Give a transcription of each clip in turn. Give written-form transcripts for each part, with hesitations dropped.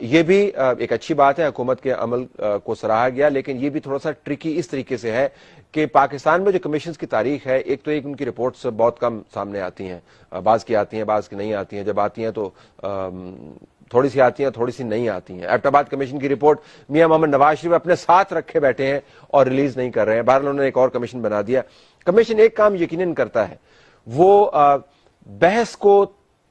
یہ بھی ایک اچھی بات ہے, حکومت کے عمل کو سراہا گیا, لیکن یہ بھی تھوڑا سا ٹرکی اس طریقے سے ہے کہ پاکستان میں جو کمیشنز کی تاریخ ہے, ایک تو ان کی رپورٹس بہت کم سامنے آتی ہیں, بعض کی آتی ہیں بعض کی نہیں آتی ہیں, جب آتی ہیں تو تھوڑی سی آتی ہیں تھوڑی سی نہیں آتی ہیں. ایبٹ آباد کمیشن کی رپورٹ میاں محمد نواز شریف اپنے ساتھ رکھے بیٹھے ہیں اور ریلیز نہیں کر رہے ہیں. بہرحال انہوں نے ایک اور کمیشن بنا دیا. کمیشن ایک کام یقیناً کرتا ہے, وہ بحث کو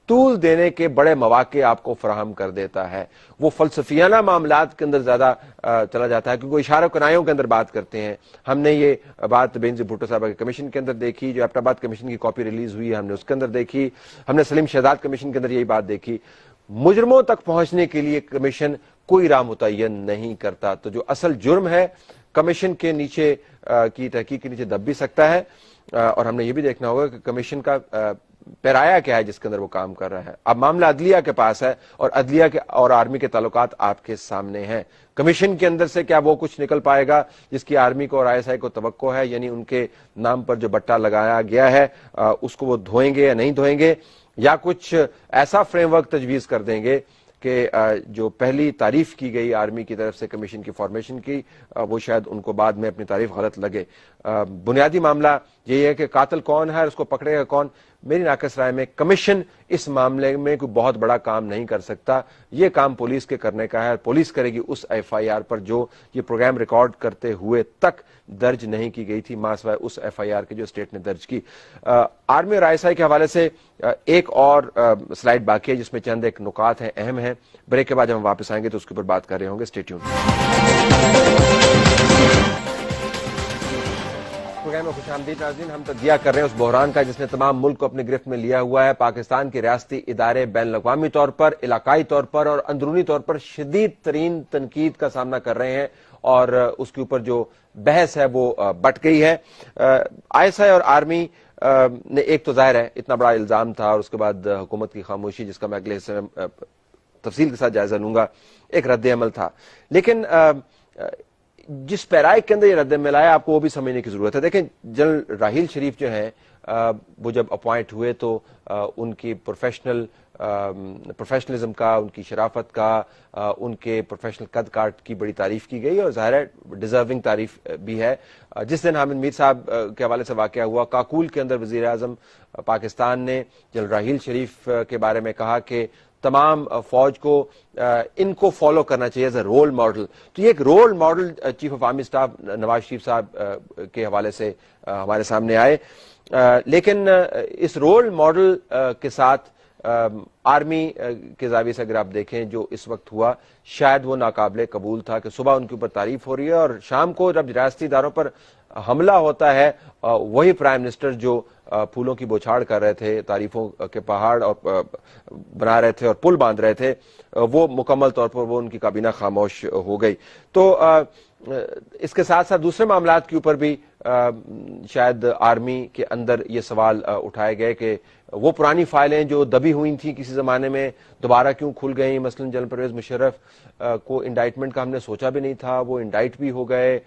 طول دینے کے بڑے مواقع آپ کو فراہم کر دیتا ہے. وہ فلسفیانہ معاملات کے اندر زیادہ چلا جاتا ہے, کیونکہ وہ اشارہ کنایوں کے اندر بات کرتے ہیں. ہم نے یہ بات بینظیر بھٹو صاحبہ کے کمیشن کے اندر دیکھی, جو ایبٹ آباد کمیشن کی کاپی ریلیز ہوئی ہم نے اس کے اندر دیکھی, ہم نے سلیم شہزاد کمیشن کے اندر یہی بات دیکھی. مجرموں تک پہنچنے کے لیے کمیشن کوئی راہ متعین نہیں کرتا, تو جو اصل جرم ہے کمیشن کے نیچے کی تحقیق کے نیچے دب بھی سکتا ہے. اور ہم نے یہ بھی دیکھنا ہوگا کہ کمیشن کا پیرایا کیا ہے جس کے اندر وہ کام کر رہا ہے. اب معاملہ عدلیہ کے پاس ہے, اور عدلیہ کے اور آرمی کے تعلقات آپ کے سامنے ہیں. کمیشن کے اندر سے کیا وہ کچھ نکل پائے گا جس کی آرمی کو اور ISI کو توقع ہے, یعنی ان کے نام پر جو بٹا لگایا گیا ہے اس کو وہ دھوئیں گے یا نہیں دھوئیں گے, یا کچھ ایسا فریم ورک تجویز کر دیں گے کہ جو پہلی تعریف کی گئی آرمی کی طرف سے کمیشن کی فارمیشن کی, وہ شاید ان کو بعد میں اپنی تعریف غلط لگے. بنیادی معاملہ یہی ہے کہ قاتل کون ہے اور اس کو پکڑے گا کون. میری ناقص رائے میں کمیشن اس معاملے میں کوئی بہت بڑا کام نہیں کر سکتا. یہ کام پولیس کے کرنے کا ہے. پولیس کرے گی اس FIR پر جو یہ پروگرام ریکارڈ کرتے ہوئے تک درج نہیں کی گئی تھی, ماں سوائے اس FIR کے جو اسٹیٹ نے درج کی. آرمی اور ISI کے حوالے سے ایک اور سلائیڈ باقی ہے جس میں چند ایک نکات ہیں, اہم ہیں. بریک کے بعد جب ہم واپس آئیں گے تو اس کے اوپر بات کر رہے ہوں گے. Stay tune. پروگرام میں خوش آمدید ناظرین. ہم تجزیہ کر رہے ہیں اس بحران کا جس نے تمام ملک کو اپنی گرفت میں لیا ہوا ہے. پاکستان کے ریاستی ادارے بین الاقوامی طور پر, علاقائی طور پر اور اندرونی طور پر شدید ترین تنقید کا سامنا کر رہے ہیں, اور اس کے اوپر جو بحث ہے وہ بٹ گئی ہے. ISI اور آرمی نے ایک تو ظاہر ہے اتنا بڑا الزام تھا, اور اس کے بعد حکومت کی خاموشی جس کا میں اگلے حصے میں تفصیل کے ساتھ جائزہ لوں گا, ایک رد عمل تھا. لیکن جس پیرائے کے اندر یہ رد عمل آیا آپ کو وہ بھی سمجھنے کی ضرورت ہے. دیکھیں جنرل راحیل شریف جو ہیں وہ جب اپوائنٹ ہوئے تو ان کی پروفیشنلزم کا, ان کی شرافت کا, ان کے پروفیشنل قد کاٹ کی بڑی تعریف کی گئی, اور ظاہر ہے ڈیزرونگ تعریف بھی ہے. جس دن حامد میر صاحب کے حوالے سے واقعہ ہوا, کاکول کے اندر وزیر اعظم پاکستان نے جنرل راحیل شریف کے بارے میں کہا کہ تمام فوج کو ان کو فالو کرنا چاہیے ایز اے رول ماڈل. تو یہ ایک role model chief of army staff Nawaz Sharif صاحب کے حوالے سے ہمارے سامنے آئے. لیکن اس رول ماڈل کے ساتھ آرمی کے زاویے سے اگر آپ دیکھیں جو اس وقت ہوا, شاید وہ ناقابل قبول تھا کہ صبح ان کے اوپر تعریف ہو رہی ہے اور شام کو جب ریاستی اداروں پر حملہ ہوتا ہے وہی پرائم منسٹر جو پھولوں کی بوچھاڑ کر رہے تھے, تعریفوں کے پہاڑ اور بنا رہے تھے اور پل باندھ رہے تھے, وہ مکمل طور پر وہ ان کی کابینہ خاموش ہو گئی. تو اس کے ساتھ ساتھ دوسرے معاملات کے اوپر بھی شاید آرمی کے اندر یہ سوال اٹھائے گئے کہ وہ پرانی فائلیں جو دبی ہوئی تھیں کسی زمانے میں دوبارہ کیوں کھل گئیں. مثلا جنرل پرویز مشرف کو انڈائٹمنٹ کا ہم نے سوچا بھی نہیں تھا, وہ انڈائٹ بھی ہو گئے.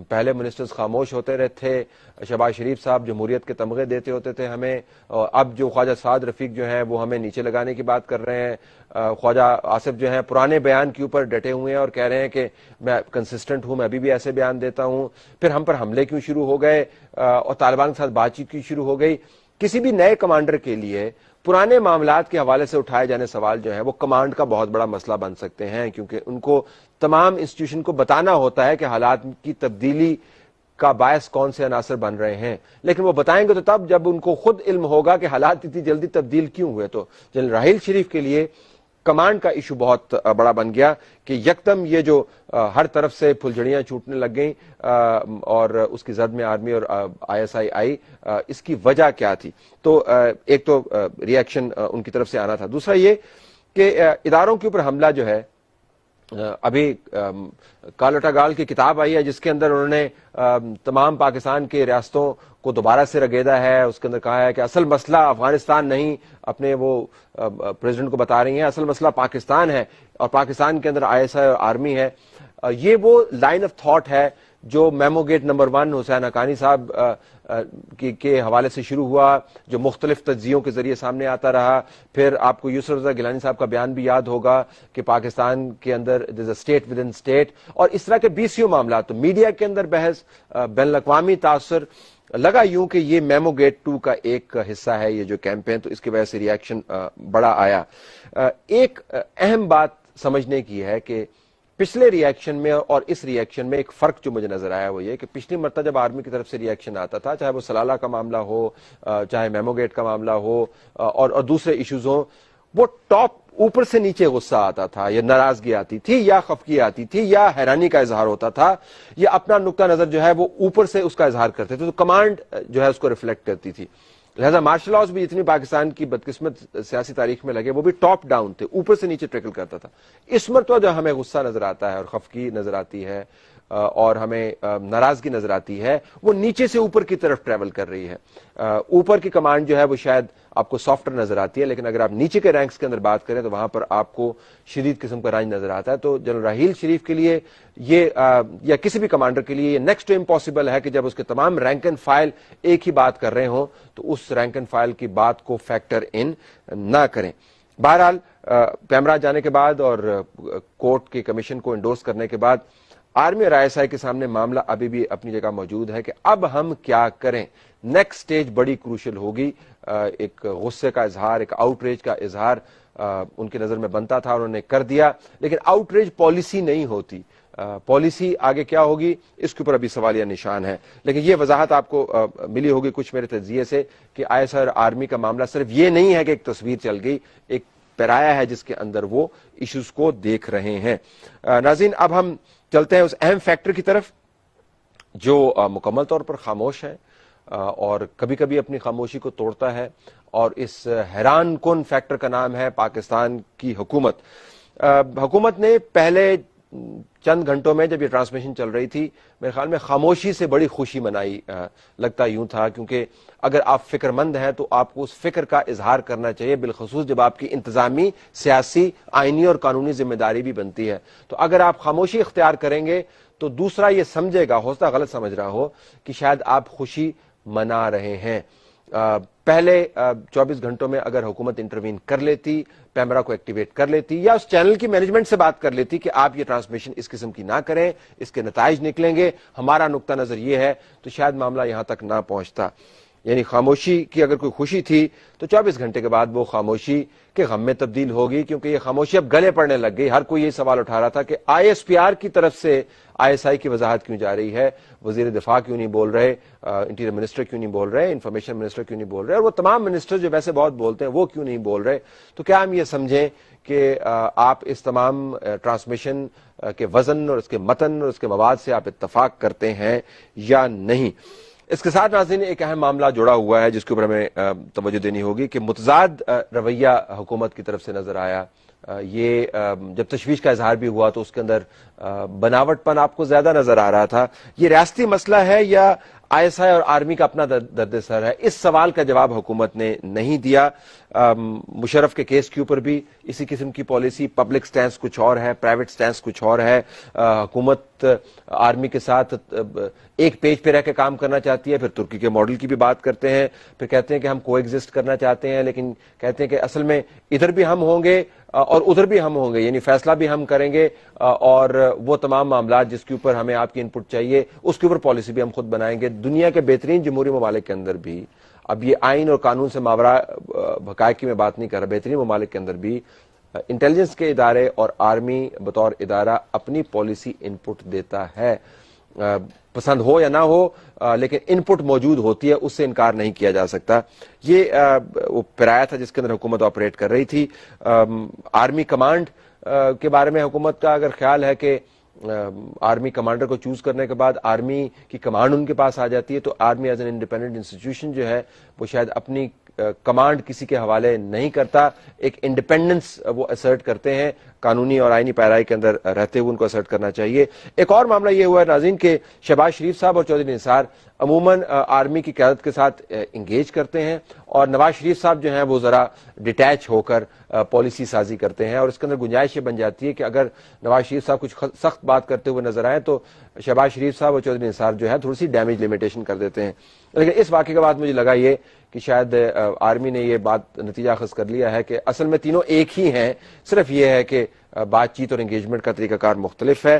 پہلے منسٹرز خاموش ہوتے رہے تھے, شہباز شریف صاحب جمہوریت کے تمغے دیتے ہوتے تھے ہمیں, اب جو خواجہ سعد رفیق جو ہیں وہ ہمیں نیچے لگانے کی بات کر رہے ہیں. خواجہ آصف جو ہیں پرانے بیان کے اوپر ڈٹے ہوئے ہیں اور کہہ رہے ہیں کہ میں کنسسٹنٹ ہوں, میں ابھی بھی ایسے بیان دیتا ہوں. پھر ہم پر حملے کیوں شروع ہو گئے اور طالبان کے ساتھ بات چیت کیوں شروع ہو گئی. کسی بھی نئے کمانڈر کے لیے پرانے معاملات کے حوالے سے اٹھائے جانے سوال جو ہیں وہ کمانڈ کا بہت بڑا مسئلہ بن سکتے ہیں, کیونکہ ان کو تمام انسٹیٹیوشن کو بتانا ہوتا ہے کہ حالات کی تبدیلی کا باعث کون سے عناصر بن رہے ہیں. لیکن وہ بتائیں گے تو تب جب ان کو خود علم ہوگا کہ حالات اتنی جلدی تبدیل کیوں ہوئے. تو جنرل راحیل شریف کے لیے کمانڈ کا ایشو بہت بڑا بن گیا کہ یکدم یہ جو ہر طرف سے پھلجھڑیاں چھوٹنے لگ گئیں اور اس کی زد میں آرمی اور ISI آئی, اس کی وجہ کیا تھی. تو ایک تو ری ایکشن ان کی طرف سے آنا تھا. دوسرا یہ کہ اداروں کے اوپر حملہ جو ہے, ابھی کالوٹا گال کی کتاب آئی ہے جس کے اندر انہوں نے تمام پاکستان کے ریاستوں کو دوبارہ سے رگیدا ہے. اس کے اندر کہا ہے کہ اصل مسئلہ افغانستان نہیں, اپنے وہ پریزیڈنٹ کو بتا رہی ہیں, اصل مسئلہ پاکستان ہے اور پاکستان کے اندر ISI اور آرمی ہے. یہ وہ لائن آف تھاٹ ہے جو میمو گیٹ نمبر 1 حسین حقانی صاحب کے حوالے سے شروع ہوا، جو مختلف تجزیوں کے ذریعے سامنے آتا رہا، پھر آپ کو یسر رضا گیلانی صاحب کا بیان بھی یاد ہوگا کہ پاکستان کے another state with in state, اور اس طرح کے 20 معاملات، تو میڈیا کے اندر بحث، بین الاقوامی تاثر، لگا یوں کہ یہ میمو گیٹ 2 کا ایک حصہ ہے یہ جو کیمپین، تو اس کی وجہ سے ریاکشن بڑا آیا۔ ایک اہم بات سمجھنے کی ہے کہ پچھلے ریاکشن میں اور اس ریاکشن میں ایک فرق جو مجھے نظر آیا وہ یہ کہ پچھلی مرتبہ جب آرمی کی طرف سے ریاکشن آتا تھا، چاہے وہ سلالہ کا معاملہ ہو، چاہے میمو گیٹ کا معاملہ ہو اور دوسرے ایشوز ہوں، وہ ٹاپ اوپر سے نیچے غصہ آتا تھا، یا ناراضگی آتی تھی، یا خفگی آتی تھی، یا حیرانی کا اظہار ہوتا تھا، یا اپنا نقطہ نظر جو ہے وہ اوپر سے اس کا اظہار کرتے تھے، تو کمانڈ جو ہے اس کو ریفلیکٹ کرتی تھی۔ لہذا مارشل لاز بھی جتنی پاکستان کی بدقسمت سیاسی تاریخ میں لگے، وہ بھی ٹاپ ڈاؤن تھے، اوپر سے نیچے ٹریکل کرتا تھا۔ اس مرتبہ جو ہمیں غصہ نظر آتا ہے اور خفگی نظر آتی ہے اور ہمیں ناراضگی نظر آتی ہے، وہ نیچے سے اوپر کی طرف ٹریول کر رہی ہے۔ اوپر کی کمانڈ جو ہے وہ شاید آپ کو سافٹر نظر آتی ہے، لیکن اگر آپ نیچے کے رینکس کے اندر بات کریں تو وہاں پر آپ کو شدید قسم کا رنج نظر آتا ہے۔ تو جنرل راحیل شریف کے لیے یہ یا کسی بھی کمانڈر کے لیے یہ نیکسٹ ٹو امپاسبل ہے کہ جب اس کے تمام رینک اینڈ فائل ایک ہی بات کر رہے ہوں تو اس رینک اینڈ فائل کی بات کو فیکٹر ان نہ کریں۔ بہرحال پیمرا جانے کے بعد اور کورٹ کے کمیشن کو انڈورس کرنے کے بعد آرمی اور آئی ایس آئی کے سامنے معاملہ ابھی بھی اپنی جگہ موجود ہے کہ اب ہم کیا کریں۔ نیکسٹ سٹیج بڑی کروشل ہوگی۔ ایک غصے کا اظہار، ایک آؤٹ ریج کا اظہار ان کی نظر میں بنتا تھا، انہوں نے کر دیا، لیکن آؤٹ ریج پالیسی نہیں ہوتی۔ پالیسی آگے کیا ہوگی اس کے اوپر ابھی سوالیہ نشان ہے، لیکن یہ وضاحت آپ کو ملی ہوگی کچھ میرے تجزیے سے کہ آئی ایس آئی اور آرمی کا معاملہ صرف یہ نہیں ہے کہ ایک تصویر چل گئی، ایک پیرایا ہے جس کے اندر وہ ایشوز کو دیکھ رہے ہیں۔ ناظرین، اب ہم چلتے ہیں اس اہم فیکٹر کی طرف جو مکمل طور پر خاموش ہے اور کبھی کبھی اپنی خاموشی کو توڑتا ہے، اور اس حیران کن فیکٹر کا نام ہے پاکستان کی حکومت۔ حکومت نے پہلے چند گھنٹوں میں جب یہ ٹرانسمیشن چل رہی تھی میرے خیال میں خاموشی سے بڑی خوشی منائی، لگتا یوں تھا، کیونکہ اگر آپ فکر مند ہیں تو آپ کو اس فکر کا اظہار کرنا چاہیے، بالخصوص جب آپ کی انتظامی، سیاسی، آئینی اور قانونی ذمہ داری بھی بنتی ہے۔ تو اگر آپ خاموشی اختیار کریں گے تو دوسرا یہ سمجھے گا، ہوتا غلط سمجھ رہا ہو، کہ شاید آپ خوشی منا رہے ہیں۔ پہلے 24 گھنٹوں میں اگر حکومت انٹروین کر لیتی، پیمرا کو ایکٹیویٹ کر لیتی، یا اس چینل کی مینجمنٹ سے بات کر لیتی کہ آپ یہ ٹرانسمیشن اس قسم کی نہ کریں، اس کے نتائج نکلیں گے، ہمارا نقطہ نظر یہ ہے، تو شاید معاملہ یہاں تک نہ پہنچتا۔ یعنی خاموشی کی اگر کوئی خوشی تھی تو 24 گھنٹے کے بعد وہ خاموشی کے غم میں تبدیل ہوگی، کیونکہ یہ خاموشی اب گلے پڑنے لگ گئی۔ ہر کوئی یہ سوال اٹھا رہا تھا کہ آئی ایس پی آر کی طرف سے آئی ایس آئی کی وضاحت کیوں جا رہی ہے، وزیر دفاع کیوں نہیں بول رہے، انٹیریئر منسٹر کیوں نہیں بول رہے، انفارمیشن منسٹر کیوں نہیں بول رہے، اور وہ تمام منسٹر جو ویسے بہت بولتے ہیں وہ کیوں نہیں بول رہے۔ تو کیا ہم یہ سمجھیں کہ آپ اس تمام ٹرانسمیشن کے وزن اور اس کے متن اور اس کے مواد سے آپ اتفاق کرتے ہیں یا نہیں؟ اس کے ساتھ ناظرین ایک اہم معاملہ جڑا ہوا ہے جس کے اوپر ہمیں توجہ دینی ہوگی کہ متضاد رویہ حکومت کی طرف سے نظر آیا۔ یہ جب تشویش کا اظہار بھی ہوا تو اس کے اندر بناوٹ پن آپ کو زیادہ نظر آ رہا تھا۔ یہ ریاستی مسئلہ ہے یا آئی ایس آئی اور آرمی کا اپنا درد سر ہے؟ اس سوال کا جواب حکومت نے نہیں دیا۔ مشرف کے کیس کے اوپر بھی اسی قسم کی پالیسی، پبلک سٹینس کچھ اور ہے، پرائیویٹ سٹینس کچھ اور ہے۔ حکومت آرمی کے ساتھ ایک پیج پہ رہ کے کام کرنا چاہتی ہے، پھر ترکی کے ماڈل کی بھی بات کرتے ہیں، پھر کہتے ہیں کہ ہم کو ایگزسٹ کرنا چاہتے ہیں، لیکن کہتے ہیں کہ اصل میں ادھر بھی ہم ہوں گے اور ادھر بھی ہم ہوں گے، یعنی فیصلہ بھی ہم کریں گے، اور وہ تمام معاملات جس کے اوپر ہمیں آپ کی انپٹ چاہیے اس کے اوپر پالیسی بھی ہم خود بنائیں گے۔ دنیا کے بہترین جمہوری ممالک کے اندر بھی، اب یہ آئین اور قانون سے ماورا حقائق کی میں بات نہیں کر رہا، بہترین ممالک کے اندر بھی انٹیلیجنس کے ادارے اور آرمی بطور ادارہ اپنی پالیسی انپٹ دیتا ہے، پسند ہو یا نہ ہو، لیکن انپٹ موجود ہوتی ہے، اس سے انکار نہیں کیا جا سکتا۔ یہ وہ پیرایا تھا جس کے اندر حکومت آپریٹ کر رہی تھی۔ آرمی کمانڈ کے بارے میں حکومت کا اگر خیال ہے کہ آرمی کمانڈر کو چوز کرنے کے بعد آرمی کی کمانڈ ان کے پاس آ جاتی ہے، تو army as an independent institution جو ہے وہ شاید اپنی کمانڈ کسی کے حوالے نہیں کرتا، ایک انڈیپینڈنس وہ اسرٹ کرتے ہیں، قانونی اور آئینی پیرائی کے اندر رہتے ہوئے ان کو اسرٹ کرنا چاہیے۔ ایک اور معاملہ یہ ہوا ہے ناظرین کہ شہباز شریف صاحب اور چودھری نثار عموماً آرمی کی قیادت کے ساتھ انگیج کرتے ہیں، اور نواز شریف صاحب جو ہیں وہ ذرا ڈیٹیچ ہو کر پالیسی سازی کرتے ہیں، اور اس کے اندر گنجائش یہ بن جاتی ہے کہ اگر نواز شریف صاحب کچھ سخت بات کرتے ہوئے نظر آئے تو شہباز شریف صاحب اور چودھری نثار جو ہے تھوڑی سی ڈیمیج لمیٹیشن کر دیتے ہیں. لیکن اس واقعے کے بعد مجھے لگا یہ کہ شاید آرمی نے یہ بات نتیجہ اخذ کر لیا ہے کہ اصل میں تینوں ایک ہی ہیں, صرف یہ ہے کہ بات چیت اور انگیجمنٹ کا طریقہ کار مختلف ہے.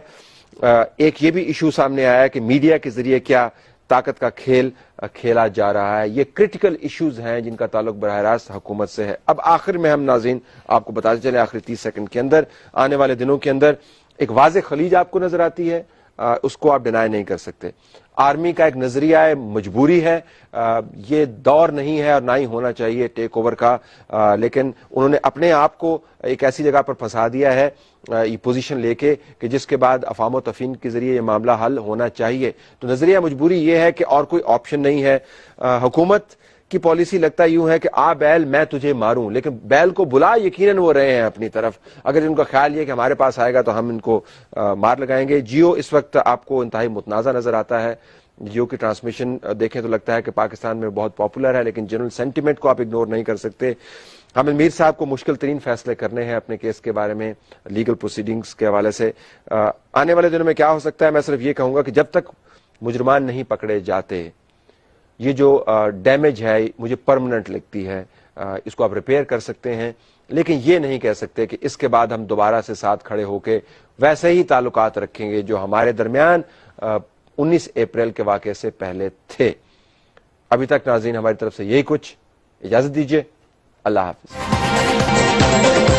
ایک یہ بھی ایشو سامنے آیا ہے کہ میڈیا کے ذریعے کیا طاقت کا کھیل کھیلا جا رہا ہے. یہ کرٹیکل ایشوز ہیں جن کا تعلق براہ راست حکومت سے ہے. اب آخر میں ہم ناظرین آپ کو بتاتے چلیں, آخری 30 سیکنڈ کے اندر آنے والے دنوں کے اندر ایک واضح خلیج آپ کو نظر آتی ہے, اس کو آپ ڈینائی نہیں کر سکتے. آرمی کا ایک نظریہ ہے, مجبوری ہے, یہ دور نہیں ہے اور نہ ہی ہونا چاہیے ٹیک اوور کا, لیکن انہوں نے اپنے آپ کو ایک ایسی جگہ پر پھنسا دیا ہے یہ پوزیشن لے کے کہ جس کے بعد افہام و تفہیم کے ذریعے یہ معاملہ حل ہونا چاہیے. تو نظریہ مجبوری یہ ہے کہ اور کوئی آپشن نہیں ہے. حکومت کی پالیسی لگتا یوں ہے کہ آ بیل میں تجھے ماروں, لیکن بیل کو بلا یقیناً وہ رہے ہیں اپنی طرف. اگر ان کا خیال یہ کہ ہمارے پاس آئے گا تو ہم ان کو مار لگائیں گے. جیو اس وقت آپ کو انتہائی متنازع نظر آتا ہے. جیو کی ٹرانسمیشن دیکھیں تو لگتا ہے کہ پاکستان میں بہت پاپولر ہے, لیکن جنرل سینٹیمنٹ کو آپ اگنور نہیں کر سکتے. حامد میر صاحب کو مشکل ترین فیصلے کرنے ہیں اپنے کیس کے بارے میں, لیگل پروسیڈنگز کے حوالے سے. آنے والے دنوں میں کیا ہو سکتا ہے, میں صرف یہ کہوں گا کہ جب تک مجرمان نہیں پکڑے جاتے یہ جو ڈیمیج ہے مجھے پرماننٹ لگتی ہے. اس کو آپ ریپیئر کر سکتے ہیں, لیکن یہ نہیں کہہ سکتے کہ اس کے بعد ہم دوبارہ سے ساتھ کھڑے ہو کے ویسے ہی تعلقات رکھیں گے جو ہمارے درمیان 19 اپریل کے واقعے سے پہلے تھے. ابھی تک ناظرین ہماری طرف سے یہی کچھ. اجازت دیجیے, اللہ حافظ.